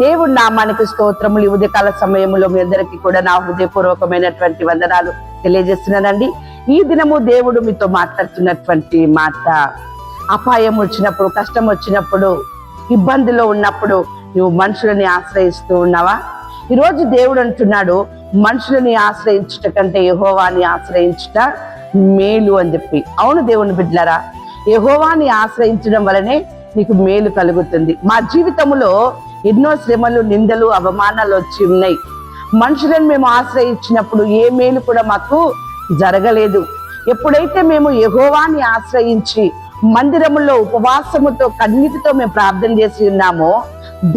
దేవుడి నామానికి స్తోత్రములు. ఈ ఉదయకాల సమయంలో మీ అందరికీ కూడా నా హృదయపూర్వకమైనటువంటి వందనాలు తెలియజేస్తున్నానండి. ఈ దినము దేవుడు మీతో మాట్లాడుతున్నటువంటి మాట, అపాయం వచ్చినప్పుడు, కష్టం వచ్చినప్పుడు, ఇబ్బందిలో ఉన్నప్పుడు నువ్వు మనుషులని ఆశ్రయిస్తూ ఉన్నావా? ఈరోజు దేవుడు అంటున్నాడు, మనుషులని ఆశ్రయించుట కంటే యెహోవాని ఆశ్రయించుట మేలు అని చెప్పి. అవును దేవుని బిడ్డలారా, యెహోవాని ఆశ్రయించడం వలనే నీకు మేలు కలుగుతుంది. మా జీవితంలో ఎన్నో శ్రమలు, నిందలు, అవమానాలు వచ్చి ఉన్నాయి. మనుషులను మేము ఆశ్రయించినప్పుడు ఏ మేలు కూడా మాకు జరగలేదు. ఎప్పుడైతే మేము యెహోవాని ఆశ్రయించి మందిరములో ఉపవాసముతో కన్నీటితో మేము ప్రార్థన చేసి ఉన్నామో,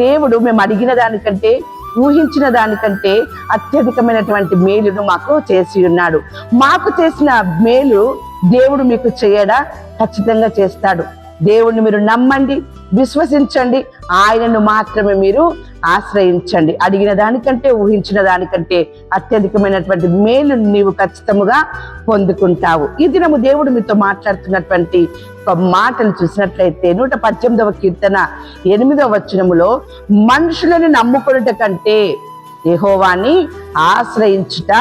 దేవుడు మేము అడిగిన దానికంటే, ఊహించిన దానికంటే అత్యధికమైనటువంటి మేలును మాకు చేసి ఉన్నాడు. మాకు చేసిన మేలు దేవుడు మీకు చేయడా? ఖచ్చితంగా చేస్తాడు. దేవుణ్ణి మీరు నమ్మండి, విశ్వసించండి, ఆయనను మాత్రమే మీరు ఆశ్రయించండి. అడిగిన దానికంటే, ఊహించిన దానికంటే అత్యధికమైనటువంటి మేలు నీవు ఖచ్చితంగా పొందుకుంటావు. ఈ దినము దేవుడు మీతో మాట్లాడుతున్నటువంటి ఒక మాటను చూసినట్లయితే 118వ కీర్తన 8వ వచనములో, మనుషులను నమ్ముకొనుట కంటే యెహోవాని ఆశ్రయించుట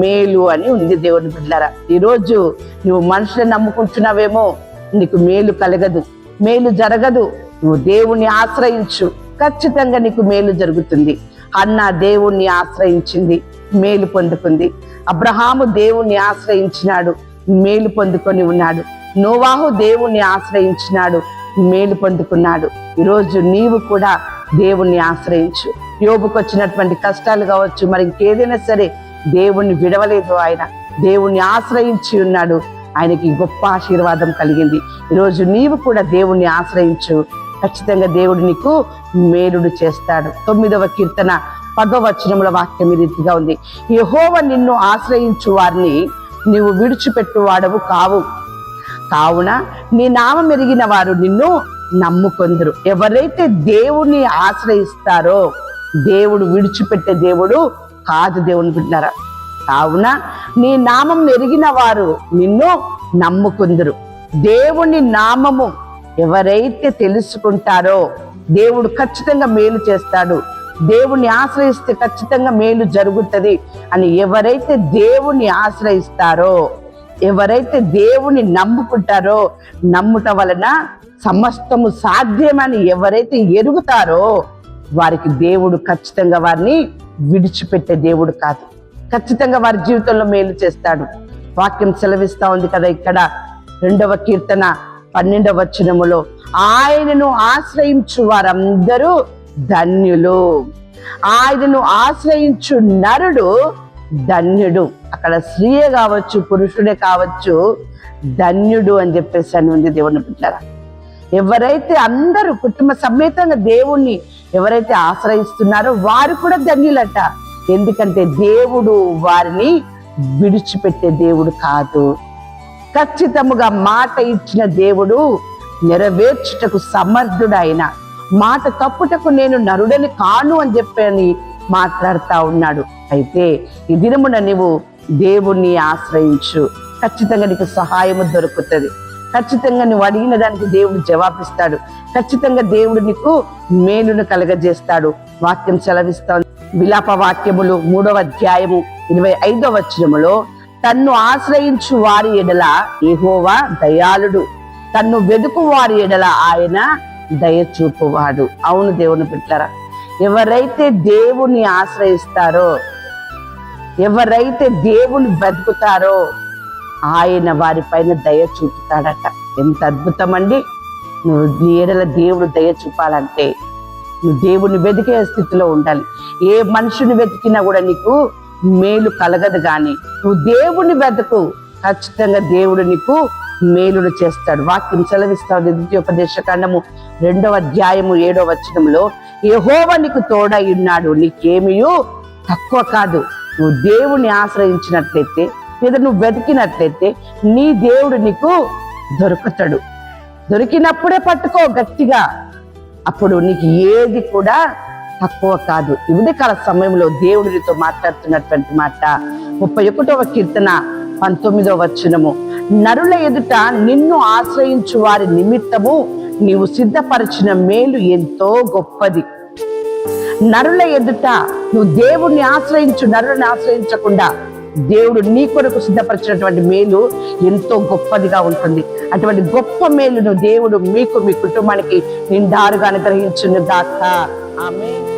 మేలు అని ఉంది. దేవుని బిడ్డలారా, ఈరోజు నువ్వు మనుషులను నమ్ముకుంటున్నావేమో, నీకు మేలు కలగదు, మేలు జరగదు. నువ్వు దేవుణ్ణి ఆశ్రయించు, ఖచ్చితంగా నీకు మేలు జరుగుతుంది. అన్న దేవుణ్ణి ఆశ్రయించింది, మేలు పొందుకుంది. అబ్రహాము దేవుణ్ణి ఆశ్రయించినాడు, మేలు పొందుకొని ఉన్నాడు. నోవాహు దేవుణ్ణి ఆశ్రయించినాడు, మేలు పొందుకున్నాడు. ఈరోజు నీవు కూడా దేవుణ్ణి ఆశ్రయించు. యోబుకు వచ్చినటువంటి కష్టాలు కావచ్చు, మరి ఇంకేదైనా సరే దేవుణ్ణి విడవలేదు. ఆయన దేవుణ్ణి ఆశ్రయించి ఉన్నాడు, ఆయనకి గొప్ప ఆశీర్వాదం కలిగింది. ఈరోజు నీవు కూడా దేవుణ్ణి ఆశ్రయించు, ఖచ్చితంగా దేవుడు నీకు మేలుడు చేస్తాడు. 9వ కీర్తన 10వ వచనముల వాక్యం ఈ రీతిగా ఉంది, యెహోవా నిన్ను ఆశ్రయించు వారిని నీవు విడిచిపెట్టువాడవు కావు, కావున నీ నామం ఎరిగిన వారు నిన్ను నమ్ముకొందురు. ఎవరైతే దేవుణ్ణి ఆశ్రయిస్తారో దేవుడు విడిచిపెట్టే దేవుడు కాదు. దేవుని బిడ్డలారా, కావున నీ నామం ఎరిగిన వారు నిన్ను నమ్ముకుందురు. దేవుని నామము ఎవరైతే తెలుసుకుంటారో దేవుడు ఖచ్చితంగా మేలు చేస్తాడు. దేవుణ్ణి ఆశ్రయిస్తే ఖచ్చితంగా మేలు జరుగుతుంది అని ఎవరైతే దేవుణ్ణి ఆశ్రయిస్తారో, ఎవరైతే దేవుని నమ్ముకుంటారో, నమ్ముట వలన సమస్తము సాధ్యమని ఎవరైతే ఎరుగుతారో వారికి దేవుడు ఖచ్చితంగా వారిని విడిచిపెట్టే దేవుడు కాదు. ఖచ్చితంగా వారి జీవితంలో మేలు చేస్తాడు. వాక్యం సెలవిస్తా ఉంది కదా ఇక్కడ 2వ కీర్తన 12వ వచనములో, ఆయనను ఆశ్రయించు వారందరూ ధన్యులు. ఆయనను ఆశ్రయించు నరుడు ధన్యుడు. అక్కడ స్త్రీయే కావచ్చు, పురుషుడే కావచ్చు, ధన్యుడు అని చెప్పేసి అని ఉంది. దేవుని బిడ్డలారా, ఎవరైతే అందరూ కుటుంబ సమేతంగా దేవుణ్ణి ఎవరైతే ఆశ్రయిస్తున్నారో వారు కూడా ధన్యులట. ఎందుకంటే దేవుడు వారిని విడిచిపెట్టే దేవుడు కాదు. ఖచ్చితముగా మాట ఇచ్చిన దేవుడు నెరవేర్చుటకు సమర్థుడు. ఆయన మాట తప్పుటకు నేను నరుడని కాను అని చెప్పని మాట్లాడుతా ఉన్నాడు. అయితే ఈ దినమున నీవు దేవుణ్ణి ఆశ్రయించు, ఖచ్చితంగా నీకు సహాయము దొరుకుతుంది. ఖచ్చితంగా నువ్వు అడిగిన దానికి దేవుడు జవాబిస్తాడు. ఖచ్చితంగా దేవుడు నీకు మేలును కలగజేస్తాడు. వాక్యం సెలవిస్తా విలాప వాక్యములు 3వ అధ్యాయము 25వ వచనములో, తన్ను ఆశ్రయించు వారి ఎడల యెహోవా దయాళుడు, తన్ను వెదుకు వారి ఎడల ఆయన దయ చూపువాడు. అవును దేవుని బిడ్డలారా, ఎవరైతే దేవుణ్ణి ఆశ్రయిస్తారో, ఎవరైతే దేవుని వెతుకుతారో ఆయన వారి పైన దయ చూపుతాడట. ఎంత అద్భుతం అండి! నువ్వు నీ ఎడల దేవుడు దయ చూపాలంటే నువ్వు దేవుని వెతికే స్థితిలో ఉండాలి. ఏ మనుషుని వెతికినా కూడా నీకు మేలు కలగదు. కానీ నువ్వు దేవుని వెతుకు, ఖచ్చితంగా దేవుడు నీకు మేలును చేస్తాడు. వాక్యం సెలవిస్తాడు ద్వితీయోపదేశకాండము 2వ అధ్యాయము 7వ వచనంలో, యెహోవా నీకు తోడై ఉన్నాడు, నీకేమీయూ తక్కువ కాదు. నువ్వు దేవుని ఆశ్రయించినట్లయితే లేదా నువ్వు వెతికినట్లయితే నీ దేవుడు నీకు దొరుకుతాడు. దొరికినప్పుడే పట్టుకో గట్టిగా, అప్పుడు నీకు ఏది కూడా తక్కువ కాదు. ఈ ఉదయకాల సమయంలో దేవుడు నీతో మాట్లాడుతున్నటువంటి మాట 31వ కీర్తన 19వ వచనము, నరుల ఎదుట నిన్ను ఆశ్రయించు వారి నిమిత్తము నీవు సిద్ధపరిచిన మేలు ఎంతో గొప్పది. నరుల ఎదుట నువ్వు దేవుణ్ణి ఆశ్రయించు, నరులను ఆశ్రయించకుండా దేవుడు నీ కొరకు సిద్ధపరిచినటువంటి మేలు ఎంతో గొప్పదిగా ఉంటుంది. అటువంటి గొప్ప మేలును దేవుడు మీకు, మీ కుటుంబానికి నిండారుగా అనుగ్రహించును గాక. ఆమేన్.